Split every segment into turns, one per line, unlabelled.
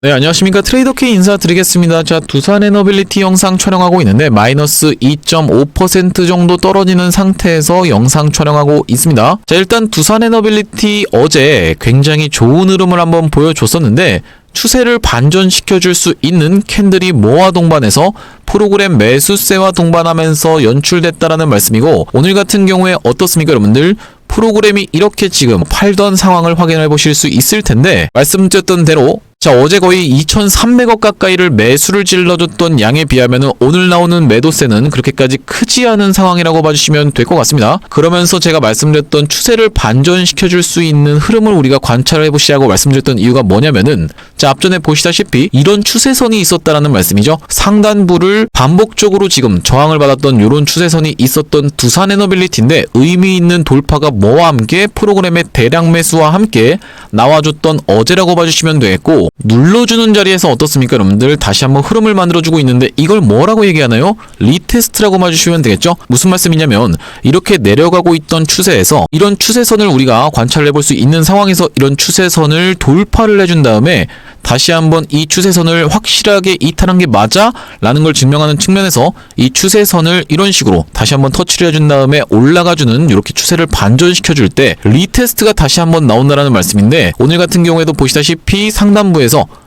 네, 안녕하십니까. 트레이더K 인사드리겠습니다. 자, 두산에너빌리티 영상 촬영하고 있는데 마이너스 2.5% 정도 떨어지는 상태에서 영상 촬영하고 있습니다. 자, 일단 두산에너빌리티 어제 굉장히 좋은 흐름을 한번 보여줬었는데 추세를 반전시켜줄 수 있는 캔들이 모아 동반해서 프로그램 매수세와 동반하면서 연출됐다라는 말씀이고, 오늘 같은 경우에 어떻습니까 여러분들? 프로그램이 이렇게 지금 팔던 상황을 확인해 보실 수 있을 텐데, 말씀드렸던 대로 자, 어제 거의 2,300억 가까이를 매수를 질러줬던 양에 비하면 오늘 나오는 매도세는 그렇게까지 크지 않은 상황이라고 봐주시면 될 것 같습니다. 그러면서 제가 말씀드렸던 추세를 반전시켜줄 수 있는 흐름을 우리가 관찰해보시라고 말씀드렸던 이유가 뭐냐면은, 자, 앞전에 보시다시피 이런 추세선이 있었다라는 말씀이죠. 상단부를 반복적으로 지금 저항을 받았던 이런 추세선이 있었던 두산에너빌리티인데, 의미 있는 돌파가 뭐와 함께 프로그램의 대량 매수와 함께 나와줬던 어제라고 봐주시면 되겠고, 눌러주는 자리에서 어떻습니까 여러분들? 다시 한번 흐름을 만들어주고 있는데 이걸 뭐라고 얘기하나요? 리테스트라고 봐주시면 되겠죠? 무슨 말씀이냐면, 이렇게 내려가고 있던 추세에서 이런 추세선을 우리가 관찰해볼 수 있는 상황에서 이런 추세선을 돌파를 해준 다음에 다시 한번 이 추세선을 확실하게 이탈한 게 맞아? 라는 걸 증명하는 측면에서 이 추세선을 이런 식으로 다시 한번 터치를 해준 다음에 올라가주는, 이렇게 추세를 반전시켜줄 때 리테스트가 다시 한번 나온다라는 말씀인데, 오늘 같은 경우에도 보시다시피 상단부에서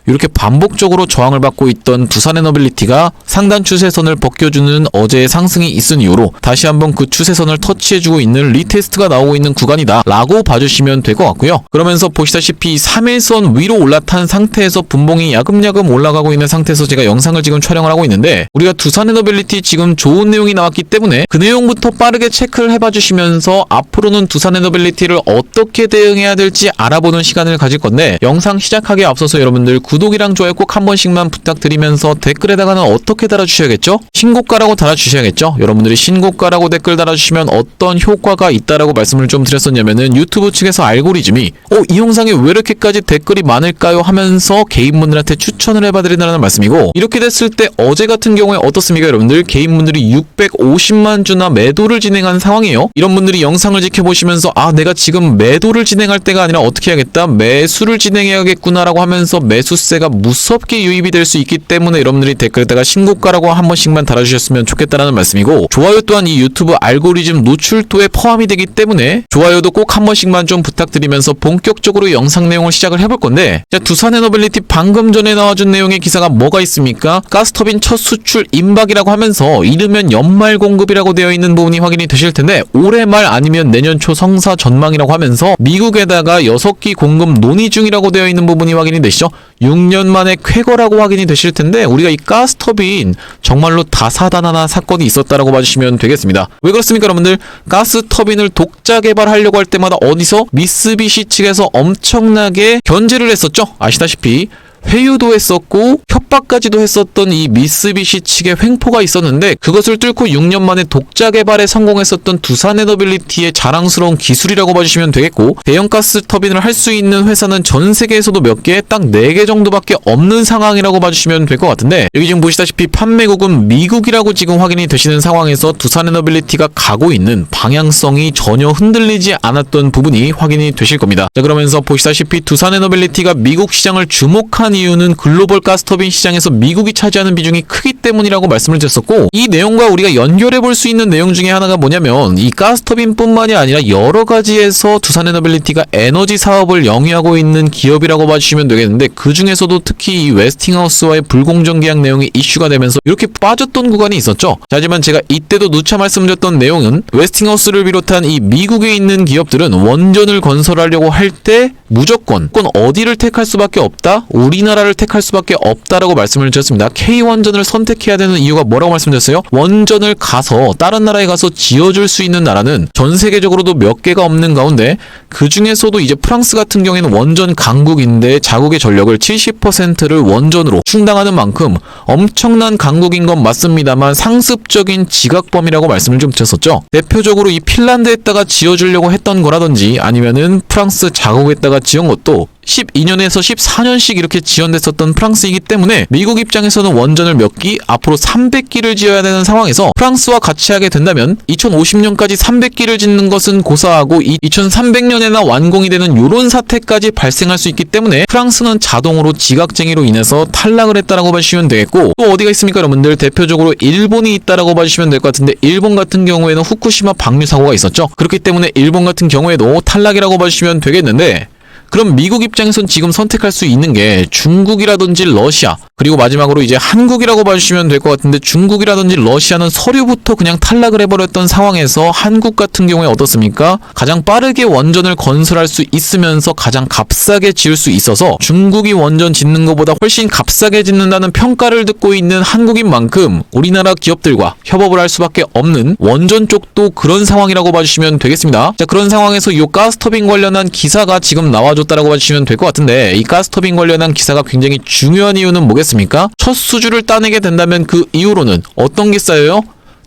이렇게 반복적으로 저항을 받고 있던 두산에너빌리티가 상단 추세선을 벗겨주는 어제의 상승이 있은 이후로 다시 한번 그 추세선을 터치해주고 있는 리테스트가 나오고 있는 구간이다 라고 봐주시면 될 것 같고요. 그러면서 보시다시피 3일선 위로 올라탄 상태에서 분봉이 야금야금 올라가고 있는 상태에서 제가 영상을 지금 촬영을 하고 있는데, 우리가 두산에너빌리티 지금 좋은 내용이 나왔기 때문에 그 내용부터 빠르게 체크를 해봐 주시면서 앞으로는 두산에너빌리티를 어떻게 대응해야 될지 알아보는 시간을 가질 건데, 영상 시작하기에 앞서서 여러분들 구독이랑 좋아요 꼭 한 번씩만 부탁드리면서 댓글에다가는 어떻게 달아주셔야겠죠? 신고가라고 달아주셔야겠죠? 여러분들이 신고가라고 댓글 달아주시면 어떤 효과가 있다라고 말씀을 좀 드렸었냐면은, 유튜브 측에서 알고리즘이 이 영상에 왜 이렇게까지 댓글이 많을까요? 하면서 개인분들한테 추천을 해봐드린다는 말씀이고, 이렇게 됐을 때 어제 같은 경우에 어떻습니까 여러분들? 개인분들이 650만 주나 매도를 진행한 상황이에요. 이런 분들이 영상을 지켜보시면서 내가 지금 매도를 진행할 때가 아니라 어떻게 해야겠다? 매수를 진행해야겠구나라고 하면서 매수세가 무섭게 유입이 될 수 있기 때문에 여러분들이 댓글에다가 신고가라고 한 번씩만 달아주셨으면 좋겠다라는 말씀이고, 좋아요 또한 이 유튜브 알고리즘 노출도에 포함이 되기 때문에 좋아요도 꼭 한 번씩만 좀 부탁드리면서 본격적으로 영상 내용을 시작을 해볼 건데, 자, 두산에너빌리티 방금 전에 나와준 내용의 기사가 뭐가 있습니까? 가스터빈 첫 수출 임박이라고 하면서 이르면 연말 공급이라고 되어 있는 부분이 확인이 되실 텐데, 올해 말 아니면 내년 초 성사 전망이라고 하면서 미국에다가 6기 공급 논의 중이라고 되어 있는 부분이 확인이 되시죠? 6년 만에 쾌거라고 확인이 되실 텐데, 우리가 이 가스터빈 정말로 다사다난한 사건이 있었다라고 봐주시면 되겠습니다. 왜 그렇습니까 여러분들? 가스터빈을 독자 개발하려고 할 때마다 어디서 미쓰비시 측에서 엄청나게 견제를 했었죠. 아시다시피 회유도 했었고 협박까지도 했었던 이 미쓰비시 측의 횡포가 있었는데, 그것을 뚫고 6년 만에 독자 개발에 성공했었던 두산에너빌리티의 자랑스러운 기술이라고 봐주시면 되겠고, 대형 가스 터빈을 할 수 있는 회사는 전 세계에서도 몇 개, 딱 4개 정도밖에 없는 상황이라고 봐주시면 될 것 같은데, 여기 지금 보시다시피 판매국은 미국이라고 지금 확인이 되시는 상황에서 두산에너빌리티가 가고 있는 방향성이 전혀 흔들리지 않았던 부분이 확인이 되실 겁니다. 자, 그러면서 보시다시피 두산에너빌리티가 미국 시장을 주목한 이유는 글로벌 가스터빈 시장에서 미국이 차지하는 비중이 크기 때문이라고 말씀을 드렸었고, 이 내용과 우리가 연결해 볼 수 있는 내용 중에 하나가 뭐냐면, 이 가스터빈 뿐만이 아니라 여러 가지에서 두산에너빌리티가 에너지 사업을 영위하고 있는 기업이라고 봐주시면 되겠는데, 그 중에서도 특히 이 웨스팅하우스와의 불공정 계약 내용이 이슈가 되면서 이렇게 빠졌던 구간이 있었죠. 자, 하지만 제가 이때도 누차 말씀드렸던 내용은, 웨스팅하우스를 비롯한 이 미국에 있는 기업들은 원전을 건설하려고 할 때 무조건 어디를 택할 수밖에 없다? 우리나라를 택할 수밖에 없다라고 말씀을 드렸습니다. K원전을 선택해야 되는 이유가 뭐라고 말씀드렸어요? 원전을 가서 다른 나라에 가서 지어줄 수 있는 나라는 전 세계적으로도 몇 개가 없는 가운데, 그 중에서도 이제 프랑스 같은 경우에는 원전 강국인데 자국의 전력을 70%를 원전으로 충당하는 만큼 엄청난 강국인 건 맞습니다만 상습적인 지각범이라고 말씀을 좀 드렸었죠. 대표적으로 이 핀란드에다가 지어주려고 했던 거라든지 아니면은 프랑스 자국에다가 지은 것도 12년에서 14년씩 이렇게 지연됐었던 프랑스이기 때문에 미국 입장에서는 원전을 몇 기, 앞으로 300기를 지어야 되는 상황에서 프랑스와 같이 하게 된다면 2050년까지 300기를 짓는 것은 고사하고 2300년에나 완공이 되는 이런 사태까지 발생할 수 있기 때문에 프랑스는 자동으로 지각쟁이로 인해서 탈락을 했다라고 봐주시면 되겠고, 또 어디가 있습니까 여러분들? 대표적으로 일본이 있다라고 봐주시면 될 것 같은데, 일본 같은 경우에는 후쿠시마 방류 사고가 있었죠. 그렇기 때문에 일본 같은 경우에도 탈락이라고 봐주시면 되겠는데, 그럼 미국 입장에선 지금 선택할 수 있는 게 중국이라든지 러시아, 그리고 마지막으로 이제 한국이라고 봐주시면 될 것 같은데, 중국이라든지 러시아는 서류부터 그냥 탈락을 해버렸던 상황에서 한국 같은 경우에 어떻습니까? 가장 빠르게 원전을 건설할 수 있으면서 가장 값싸게 지을 수 있어서 중국이 원전 짓는 것보다 훨씬 값싸게 짓는다는 평가를 듣고 있는 한국인 만큼 우리나라 기업들과 협업을 할 수밖에 없는 원전 쪽도 그런 상황이라고 봐주시면 되겠습니다. 자, 그런 상황에서 이 가스터빈 관련한 기사가 지금 나와줬다라고 봐주시면 될 것 같은데, 이 가스터빈 관련한 기사가 굉장히 중요한 이유는 뭐겠습니까? 첫 수주를 따내게 된다면 그 이후로는 어떤 게 쌓여요?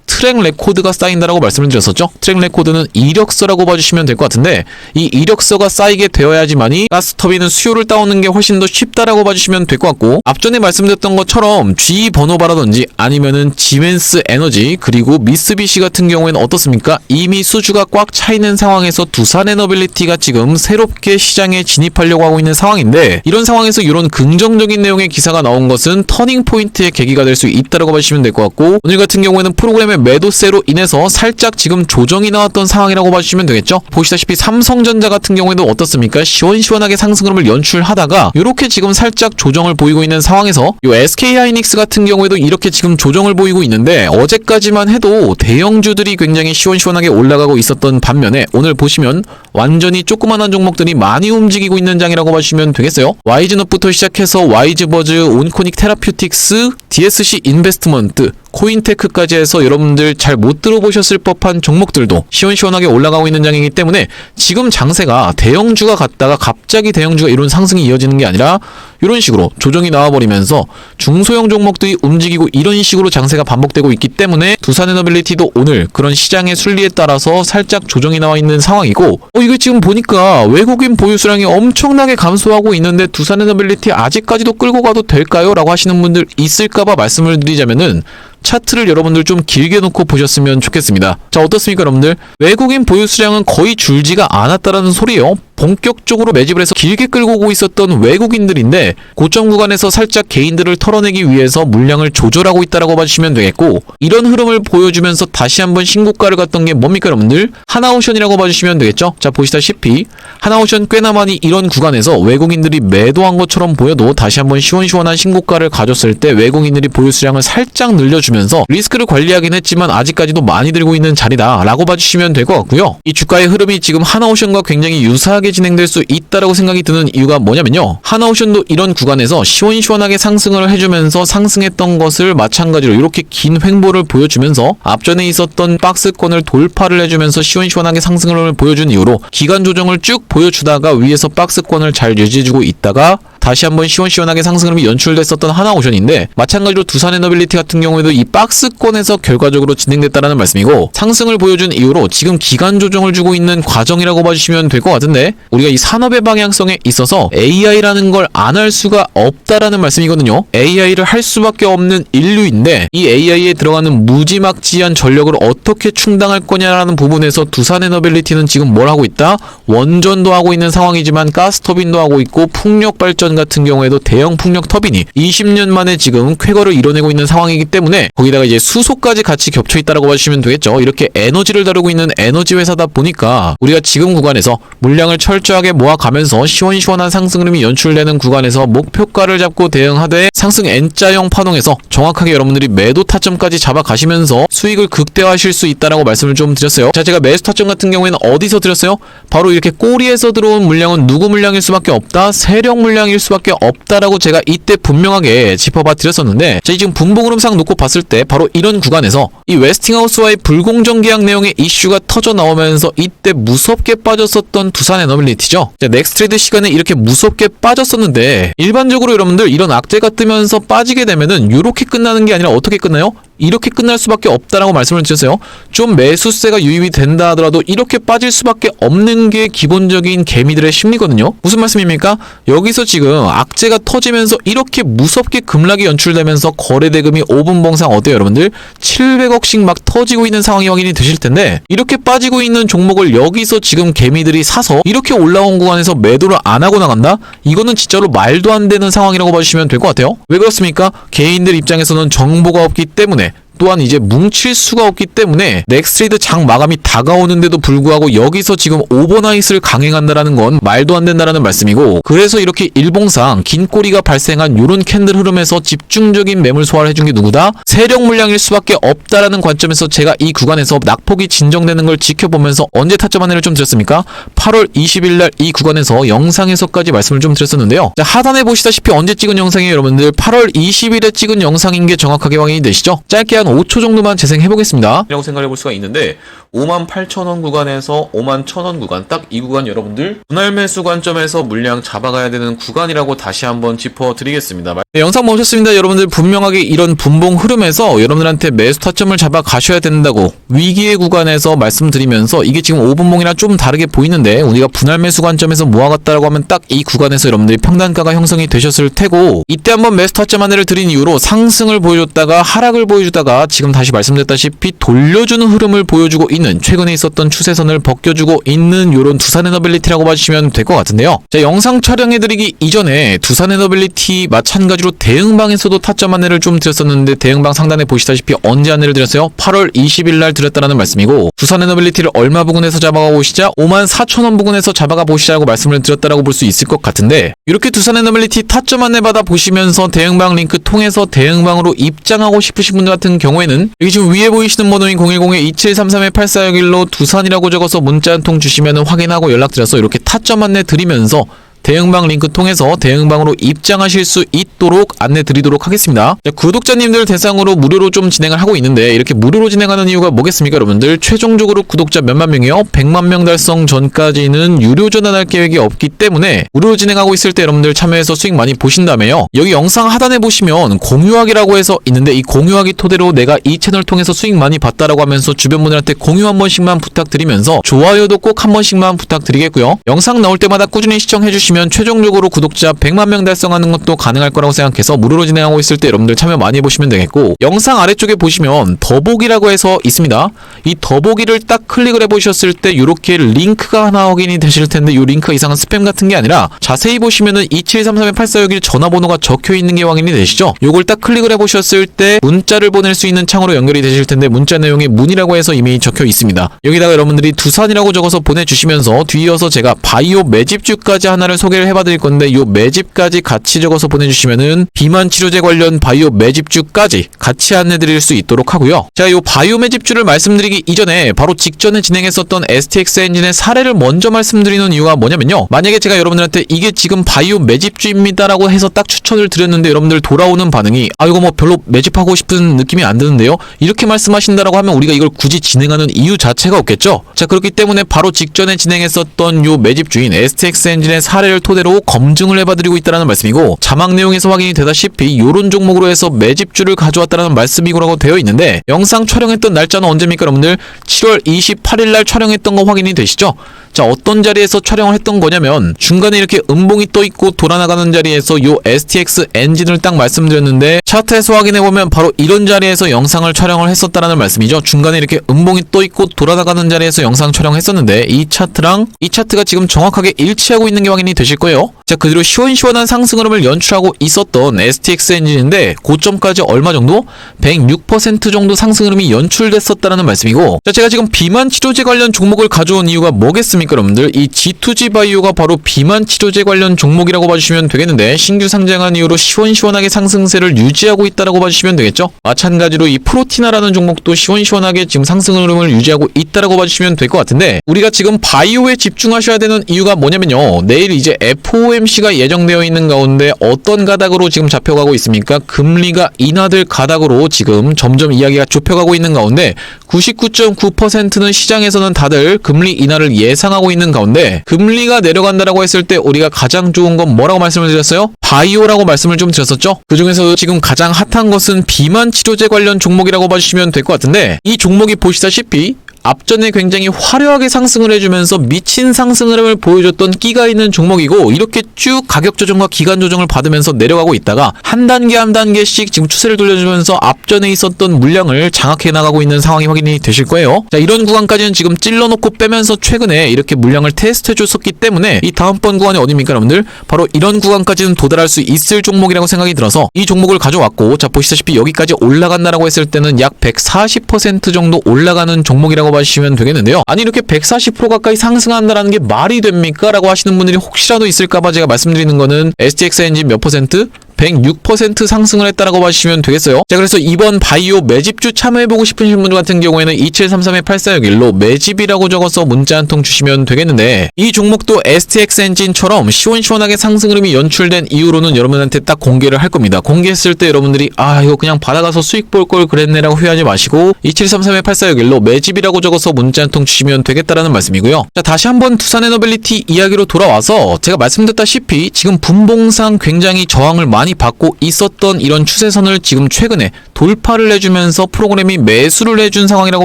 트랙 레코드가 쌓인다라고 말씀을 드렸었죠. 트랙 레코드는 이력서라고 봐주시면 될 것 같은데, 이 이력서가 쌓이게 되어야지만이 가스터빈은 수요를 따오는 게 훨씬 더 쉽다라고 봐주시면 될 것 같고, 앞전에 말씀드렸던 것처럼 GE 버노바라든지 아니면은 지멘스 에너지 그리고 미쓰비시 같은 경우에는 어떻습니까? 이미 수주가 꽉 차 있는 상황에서 두산에너빌리티가 지금 새롭게 시장에 진입하려고 하고 있는 상황인데, 이런 상황에서 이런 긍정적인 내용의 기사가 나온 것은 터닝 포인트의 계기가 될 수 있다라고 봐주시면 될 것 같고, 오늘 같은 경우에는 프로그램의 매도세로 인해서 살짝 지금 조정이 나왔던 상황이라고 봐주시면 되겠죠. 보시다시피 삼성전자 같은 경우에도 어떻습니까? 시원시원하게 상승 흐름을 연출하다가 이렇게 지금 살짝 조정을 보이고 있는 상황에서, 이 SK하이닉스 같은 경우에도 이렇게 지금 조정을 보이고 있는데, 어제까지만 해도 대형주들이 굉장히 시원시원하게 올라가고 있었던 반면에 오늘 보시면 완전히 조그만한 종목들이 많이 움직이고 있는 장이라고 봐주시면 되겠어요. 와이즈넛부터 시작해서 와이즈버즈, 온코닉 테라퓨틱스, DSC 인베스트먼트, 코인테크까지 해서 여러분들 잘 못 들어보셨을 법한 종목들도 시원시원하게 올라가고 있는 장이기 때문에, 지금 장세가 대형주가 갔다가 갑자기 대형주가 이런 상승이 이어지는 게 아니라 이런 식으로 조정이 나와버리면서 중소형 종목들이 움직이고 이런 식으로 장세가 반복되고 있기 때문에 두산에너빌리티도 오늘 그런 시장의 순리에 따라서 살짝 조정이 나와 있는 상황이고, 이거 지금 보니까 외국인 보유 수량이 엄청나게 감소하고 있는데 두산에너빌리티 아직까지도 끌고 가도 될까요? 라고 하시는 분들 있을까봐 말씀을 드리자면은, 차트를 여러분들 좀 길게 놓고 보셨으면 좋겠습니다. 자, 어떻습니까 여러분들? 외국인 보유 수량은 거의 줄지가 않았다라는 소리예요. 본격적으로 매집을 해서 길게 끌고 오고 있었던 외국인들인데, 고점 구간에서 살짝 개인들을 털어내기 위해서 물량을 조절하고 있다라고 봐주시면 되겠고, 이런 흐름을 보여주면서 다시 한번 신고가를 갔던 게 뭡니까 여러분들? 하나오션이라고 봐주시면 되겠죠. 자, 보시다시피 하나오션 꽤나 많이 이런 구간에서 외국인들이 매도한 것처럼 보여도 다시 한번 시원시원한 신고가를 가졌을 때 외국인들이 보유 수량을 살짝 늘려주면서 리스크를 관리하긴 했지만 아직까지도 많이 들고 있는 자리다 라고 봐주시면 될 것 같고요. 이 주가의 흐름이 지금 하나오션과 굉장히 유사하게 진행될 수 있다라고 생각이 드는 이유가 뭐냐면요, 하나오션도 이런 구간에서 시원시원하게 상승을 해주면서 상승했던 것을 마찬가지로 이렇게 긴 횡보를 보여주면서 앞전에 있었던 박스권을 돌파를 해주면서 시원시원하게 상승을 보여준 이후로 기간 조정을 쭉 보여주다가 위에서 박스권을 잘 유지해주고 있다가 다시 한번 시원시원하게 상승 흐름이 연출됐었던 하나오션인데, 마찬가지로 두산에너빌리티 같은 경우에도 이 박스권에서 결과적으로 진행됐다라는 말씀이고, 상승을 보여준 이후로 지금 기간 조정을 주고 있는 과정이라고 봐주시면 될 것 같은데, 우리가 이 산업의 방향성에 있어서 AI라는 걸 안 할 수가 없다라는 말씀이거든요. AI를 할 수밖에 없는 인류인데, 이 AI에 들어가는 무지막지한 전력을 어떻게 충당할 거냐라는 부분에서 두산에너빌리티는 지금 뭘 하고 있다? 원전도 하고 있는 상황이지만 가스터빈도 하고 있고, 풍력 발전 같은 경우에도 대형 풍력 터빈이 20년 만에 지금 쾌거를 이뤄내고 있는 상황이기 때문에, 거기다가 이제 수소까지 같이 겹쳐 있다라고 봐주시면 되겠죠. 이렇게 에너지를 다루고 있는 에너지 회사다 보니까 우리가 지금 구간에서 물량을 철저하게 모아가면서 시원시원한 상승 흐름이 연출되는 구간에서 목표가를 잡고 대응하되, 상승 N자형 파동에서 정확하게 여러분들이 매도 타점까지 잡아가시면서 수익을 극대화하실 수 있다라고 말씀을 좀 드렸어요. 자, 제가 매수 타점 같은 경우에는 어디서 드렸어요? 바로 이렇게 꼬리에서 들어온 물량은 누구 물량일 수밖에 없다? 세력 물량일 수밖에 없다라고 제가 이때 분명하게 짚어봐 드렸었는데, 자, 지금 분봉 흐름상 놓고 봤을 때 바로 이런 구간에서 이 웨스팅하우스와의 불공정 계약 내용의 이슈가 터져 나오면서 이때 무섭게 빠졌었던 두산에너빌리티죠. 자, 넥스트레이드 시간에 이렇게 무섭게 빠졌었는데, 일반적으로 여러분들 이런 악재가 뜨면서 빠지게 되면은 이렇게 끝나는 게 아니라 어떻게 끝나요? 이렇게 끝날 수밖에 없다라고 말씀을 드렸어요. 좀 매수세가 유입이 된다 하더라도 이렇게 빠질 수밖에 없는 게 기본적인 개미들의 심리거든요. 무슨 말씀입니까? 여기서 지금 악재가 터지면서 이렇게 무섭게 급락이 연출되면서 거래대금이 5분 봉상 어때요 여러분들? 700억씩 막 터지고 있는 상황이 확인이 되실 텐데 이렇게 빠지고 있는 종목을 여기서 지금 개미들이 사서 이렇게 올라온 구간에서 매도를 안 하고 나간다? 이거는 진짜로 말도 안 되는 상황이라고 봐주시면 될 것 같아요. 왜 그렇습니까? 개인들 입장에서는 정보가 없기 때문에 또한 이제 뭉칠 수가 없기 때문에 넥스트레이드 장 마감이 다가오는데도 불구하고 여기서 지금 오버나잇을 강행한다라는 건 말도 안 된다라는 말씀이고, 그래서 이렇게 일봉상 긴 꼬리가 발생한 요런 캔들 흐름에서 집중적인 매물 소화를 해준 게 누구다? 세력 물량일 수밖에 없다라는 관점에서 제가 이 구간에서 낙폭이 진정되는 걸 지켜보면서 언제 타점 안내를 좀 드렸습니까? 8월 20일 날 이 구간에서 영상에서까지 말씀을 좀 드렸었는데요. 자, 하단에 보시다시피 언제 찍은 영상이에요 여러분들? 8월 20일에 찍은 영상인 게 정확하게 확인이 되시죠? 짧게 한 5초 정도만 재생해보겠습니다. 라고 생각해 볼 수가 있는데 58,000원 구간에서 51,000원 구간, 딱 이 구간 여러분들 분할 매수 관점에서 물량 잡아가야 되는 구간이라고 다시 한번 짚어드리겠습니다. 네, 영상 멈췄습니다. 여러분들 분명하게 이런 분봉 흐름에서 여러분들한테 매수 타점을 잡아 가셔야 된다고 위기의 구간에서 말씀드리면서 이게 지금 5분봉이랑 좀 다르게 보이는데 우리가 분할 매수 관점에서 모아갔다라고 하면 딱 이 구간에서 여러분들이 평단가가 형성이 되셨을 테고, 이때 한번 매수 타점 안내를 드린 이후로 상승을 보여줬다가 하락을 보여주다가 지금 다시 말씀드렸다시피 돌려주는 흐름을 보여주고 있는, 최근에 있었던 추세선을 벗겨주고 있는 요런 두산에너빌리티라고 봐주시면 될 것 같은데요. 자, 영상 촬영해드리기 이전에 두산에너빌리티 마찬가지로 대응방에서도 타점 안내를 좀 드렸었는데 대응방 상단에 보시다시피 언제 안내를 드렸어요? 8월 20일 날 드렸다라는 말씀이고, 두산에너빌리티를 얼마 부근에서 잡아가 보시자 54,000원 부근에서 잡아가 보시자고 말씀을 드렸다라고 볼 수 있을 것 같은데, 이렇게 두산에너빌리티 타점 안내 받아 보시면서 대응방 링크 통해서 대응방으로 입장하고 싶으신 분들 같은 경우에는 여기 지금 위에 보이시는 번호인 010-2733-8461로 두산이라고 적어서 문자 한 통 주시면 확인하고 연락드려서 이렇게 타점 안내 드리면서 대응방 링크 통해서 대응방으로 입장하실 수 있도록 안내 드리도록 하겠습니다. 자, 구독자님들 대상으로 무료로 좀 진행을 하고 있는데 이렇게 무료로 진행하는 이유가 뭐겠습니까 여러분들? 최종적으로 구독자 몇만 명이요? 100만 명 달성 전까지는 유료 전환할 계획이 없기 때문에 무료로 진행하고 있을 때 여러분들 참여해서 수익 많이 보신 다음에요, 여기 영상 하단에 보시면 공유하기라고 해서 있는데 이 공유하기 토대로 내가 이 채널 통해서 수익 많이 봤다라고 하면서 주변 분들한테 공유 한 번씩만 부탁드리면서 좋아요도 꼭 한 번씩만 부탁드리겠고요. 영상 나올 때마다 꾸준히 시청해 주시면 최종적으로 구독자 100만 명 달성하는 것도 가능할 거라고 생각해서 무료로 진행하고 있을 때 여러분들 참여 많이 해보시면 되겠고, 영상 아래쪽에 보시면 더보기라고 해서 있습니다. 이 더보기를 딱 클릭을 해보셨을 때 이렇게 링크가 하나 확인이 되실 텐데 이 링크가 이상한 스팸 같은 게 아니라 자세히 보시면은 2733-8461 전화번호가 적혀있는 게 확인이 되시죠? 요걸 딱 클릭을 해보셨을 때 문자를 보낼 수 있는 창으로 연결이 되실 텐데 문자 내용에 문이라고 해서 이미 적혀 있습니다. 여기다가 여러분들이 두산이라고 적어서 보내주시면서 뒤이어서 제가 바이오 매집주까지 하나를 소개를 해봐드릴 건데 요 매집까지 같이 적어서 보내주시면은 비만 치료제 관련 바이오 매집주까지 같이 안내드릴 수 있도록 하고요. 자, 요 바이오 매집주를 말씀드리기 이전에 바로 직전에 진행했었던 STX 엔진의 사례를 먼저 말씀드리는 이유가 뭐냐면요, 만약에 제가 여러분들한테 이게 지금 바이오 매집주입니다라고 해서 딱 추천을 드렸는데 여러분들 돌아오는 반응이 아 이거 뭐 별로 매집하고 싶은 느낌이 안 드는데요, 이렇게 말씀하신다라고 하면 우리가 이걸 굳이 진행하는 이유 자체가 없겠죠. 자, 그렇기 때문에 바로 직전에 진행했었던 요 매집주인 STX 엔진의 사례를 토대로 검증을 해봐드리고 있다는 말씀이고, 자막 내용에서 확인이 되다시피 요런 종목으로 해서 매집주를 가져왔다는 말씀이고라고 되어 있는데, 영상 촬영했던 날짜는 언제입니까 여러분들? 7월 28일 날 촬영했던 거 확인이 되시죠? 자, 어떤 자리에서 촬영을 했던 거냐면 중간에 이렇게 음봉이 떠있고 돌아나가는 자리에서 요 STX 엔진을 딱 말씀드렸는데 차트에서 확인해보면 바로 이런 자리에서 영상을 촬영을 했었다라는 말씀이죠. 중간에 이렇게 음봉이 떠있고 돌아나가는 자리에서 영상 촬영했었는데 이 차트랑 이 차트가 지금 정확하게 일치하고 있는 게 확인이 되실 거예요. 자, 그대로 시원시원한 상승 흐름을 연출하고 있었던 STX 엔진인데 고점까지 얼마 정도? 106% 정도 상승 흐름이 연출됐었다라는 말씀이고, 자, 제가 지금 비만 치료제 관련 종목을 가져온 이유가 뭐겠습니까 여러분들? 이 G2G 바이오가 바로 비만 치료제 관련 종목이라고 봐주시면 되겠는데 신규 상장한 이후로 시원시원하게 상승세를 유지하고 있다라고 봐주시면 되겠죠. 마찬가지로 이 프로티나라는 종목도 시원시원하게 지금 상승 흐름을 유지하고 있다라고 봐주시면 될 것 같은데, 우리가 지금 바이오에 집중하셔야 되는 이유가 뭐냐면요, 내일 이제 FOM FOMC가 예정되어 있는 가운데 어떤 가닥으로 지금 잡혀가고 있습니까? 금리가 인하될 가닥으로 지금 점점 이야기가 좁혀가고 있는 가운데 99.9%는 시장에서는 다들 금리 인하를 예상하고 있는 가운데 금리가 내려간다라고 했을 때 우리가 가장 좋은 건 뭐라고 말씀을 드렸어요? 바이오라고 말씀을 좀 드렸었죠? 그 중에서 지금 가장 핫한 것은 비만 치료제 관련 종목이라고 봐주시면 될 것 같은데 이 종목이 보시다시피 앞전에 굉장히 화려하게 상승을 해주면서 미친 상승을 보여줬던 끼가 있는 종목이고 이렇게 쭉 가격 조정과 기간 조정을 받으면서 내려가고 있다가 한 단계 한 단계씩 지금 추세를 돌려주면서 앞전에 있었던 물량을 장악해 나가고 있는 상황이 확인이 되실 거예요. 자, 이런 구간까지는 지금 찔러놓고 빼면서 최근에 이렇게 물량을 테스트해 줬었기 때문에 이 다음번 구간이 어디입니까 여러분들? 바로 이런 구간까지는 도달할 수 있을 종목이라고 생각이 들어서 이 종목을 가져왔고, 자 보시다시피 여기까지 올라간다라고 했을 때는 약 140% 정도 올라가는 종목이라고 봐주시면 되겠는데요. 아니 이렇게 140% 가까이 상승한다라는 게 말이 됩니까? 라고 하시는 분들이 혹시라도 있을까봐 제가 말씀드리는 거는 STX 엔진 몇 퍼센트? 106% 상승을 했다라고 봐주시면 되겠어요. 자, 그래서 이번 바이오 매집주 참여해보고 싶으신 분들 같은 경우에는 2733-8461로 매집이라고 적어서 문자 한 통 주시면 되겠는데 이 종목도 STX 엔진처럼 시원시원하게 상승 흐름이 연출된 이후로는 여러분한테 딱 공개를 할 겁니다. 공개했을 때 여러분들이 아 이거 그냥 받아가서 수익 볼 걸 그랬네 라고 후회하지 마시고 2733-8461로 매집이라고 적어서 문자 한 통 주시면 되겠다라는 말씀이고요. 자, 다시 한번 두산에너빌리티 이야기로 돌아와서 제가 말씀드렸다시피 지금 분봉상 굉장히 저항을 많이 받고 있었던 이런 추세선을 지금 최근에 돌파를 해주면서 프로그램이 매수를 해준 상황이라고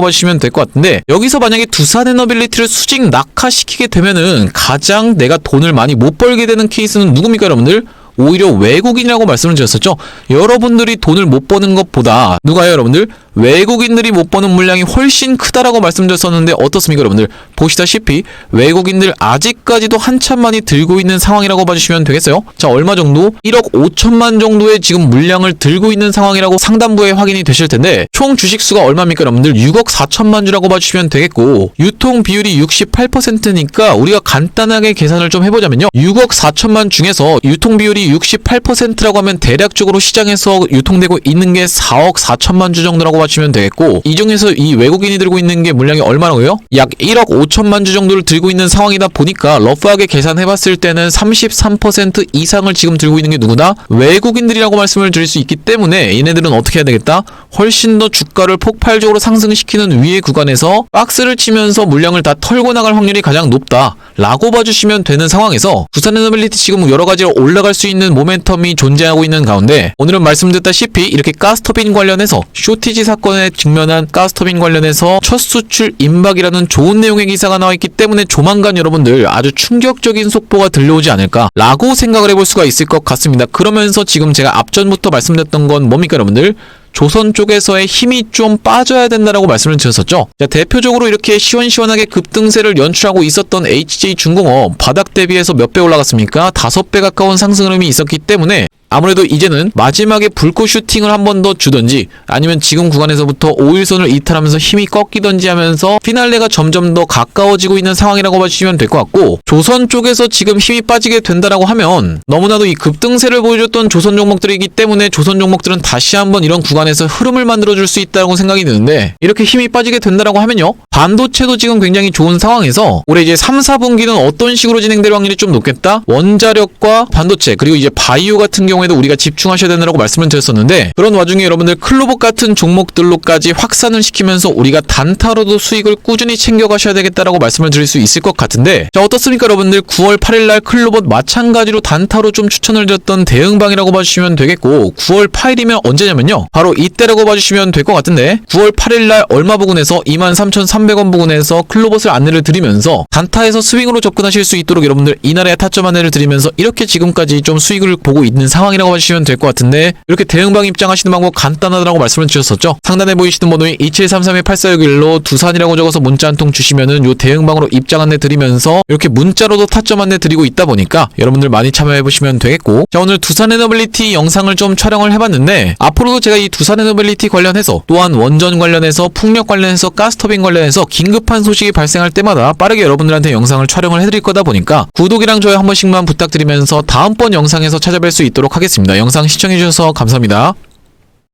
봐주시면 될 것 같은데 여기서 만약에 두산에너빌리티를 수직 낙하시키게 되면은 가장 내가 돈을 많이 못 벌게 되는 케이스는 누굽니까 여러분들? 오히려 외국인이라고 말씀을 드렸었죠. 여러분들이 돈을 못 버는 것보다 누가요 여러분들? 외국인들이 못 버는 물량이 훨씬 크다라고 말씀드렸었는데 어떻습니까 여러분들? 보시다시피 외국인들 아직까지도 한참 많이 들고 있는 상황이라고 봐주시면 되겠어요. 자, 얼마 정도? 1억 5천만 정도의 지금 물량을 들고 있는 상황이라고 상단부에 확인이 되실 텐데 총 주식수가 얼마입니까 여러분들? 6억 4천만 주라고 봐주시면 되겠고 유통 비율이 68%니까 우리가 간단하게 계산을 좀 해보자면요, 6억 4천만 중에서 유통 비율이 68%라고 하면 대략적으로 시장에서 유통되고 있는 게 4억 4천만 주 정도라고 봐주시면 되겠고 이 중에서 이 외국인이 들고 있는 게 물량이 얼마라고요? 약 1억 5천만 주 정도를 들고 있는 상황이다 보니까 러프하게 계산해봤을 때는 33% 이상을 지금 들고 있는 게 누구다? 외국인들이라고 말씀을 드릴 수 있기 때문에 얘네들은 어떻게 해야 되겠다? 훨씬 더 주가를 폭발적으로 상승시키는 위의 구간에서 박스를 치면서 물량을 다 털고 나갈 확률이 가장 높다 라고 봐주시면 되는 상황에서 두산에너빌리티 지금 여러가지로 올라갈 수 있는 모멘텀이 존재하고 있는 가운데 오늘은 말씀드렸다시피 이렇게 가스터빈 관련해서 쇼티지 사건에 직면한 가스터빈 관련해서 첫 수출 임박이라는 좋은 내용의 기사가 나와있기 때문에 조만간 여러분들 아주 충격적인 속보가 들려오지 않을까 라고 생각을 해볼 수가 있을 것 같습니다. 그러면서 지금 제가 앞전부터 말씀드렸던 건 뭡니까 여러분들? 조선 쪽에서의 힘이 좀 빠져야 된다라고 말씀을 드렸었죠. 자, 대표적으로 이렇게 시원시원하게 급등세를 연출하고 있었던 HJ중공업 바닥 대비해서 몇 배 올라갔습니까? 5배 가까운 상승 흐름이 있었기 때문에 아무래도 이제는 마지막에 불꽃 슈팅을 한 번 더 주던지 아니면 지금 구간에서부터 5일선을 이탈하면서 힘이 꺾이던지 하면서 피날레가 점점 더 가까워지고 있는 상황이라고 봐주시면 될 것 같고 조선 쪽에서 지금 힘이 빠지게 된다라고 하면 너무나도 이 급등세를 보여줬던 조선 종목들이기 때문에 조선 종목들은 다시 한번 이런 구간에서 흐름을 만들어줄 수 있다고 생각이 드는데 이렇게 힘이 빠지게 된다라고 하면요 반도체도 지금 굉장히 좋은 상황에서 올해 이제 3, 4분기는 어떤 식으로 진행될 확률이 좀 높겠다? 원자력과 반도체 그리고 이제 바이오 같은 경우에도 우리가 집중하셔야 된다고 말씀을 드렸었는데 그런 와중에 여러분들 클로봇 같은 종목들로까지 확산을 시키면서 우리가 단타로도 수익을 꾸준히 챙겨가셔야 되겠다라고 말씀을 드릴 수 있을 것 같은데 자 어떻습니까 여러분들 9월 8일날 클로봇 마찬가지로 단타로 좀 추천을 드렸던 대응방이라고 봐주시면 되겠고 9월 8일이면 언제냐면요 바로 이때라고 봐주시면 될 것 같은데 9월 8일날 얼마 부근에서 23,300원 부근에서 클로봇을 안내를 드리면서 단타에서 스윙으로 접근하실 수 있도록 여러분들 이날의 타점 안내를 드리면서 이렇게 지금까지 좀 수익을 보고 있는 상황이라고 봐주시면 될 것 같은데 이렇게 대응방 입장하시는 방법 간단하다라고 말씀을 드렸었죠. 상단에 보이시는 번호인 2733-8461로 두산이라고 적어서 문자 한 통 주시면은 요 대응방으로 입장 안내 드리면서 이렇게 문자로도 타점 안내 드리고 있다 보니까 여러분들 많이 참여해 보시면 되겠고 자 오늘 두산에너빌리티 영상을 좀 촬영을 해봤는데 앞으로도 제가 이 두산에너빌리티 관련해서 또한 원전 관련해서 풍력 관련해서 가스터빈 관련해서 긴급한 소식이 발생할 때마다 빠르게 여러분들한테 영상을 촬영을 해드릴 거다 보니까 구독이랑 좋아요 한 번씩만 부탁드리면서 다음번 영상에서 찾아뵐 수 있도록 하겠습니다. 영상 시청해주셔서 감사합니다.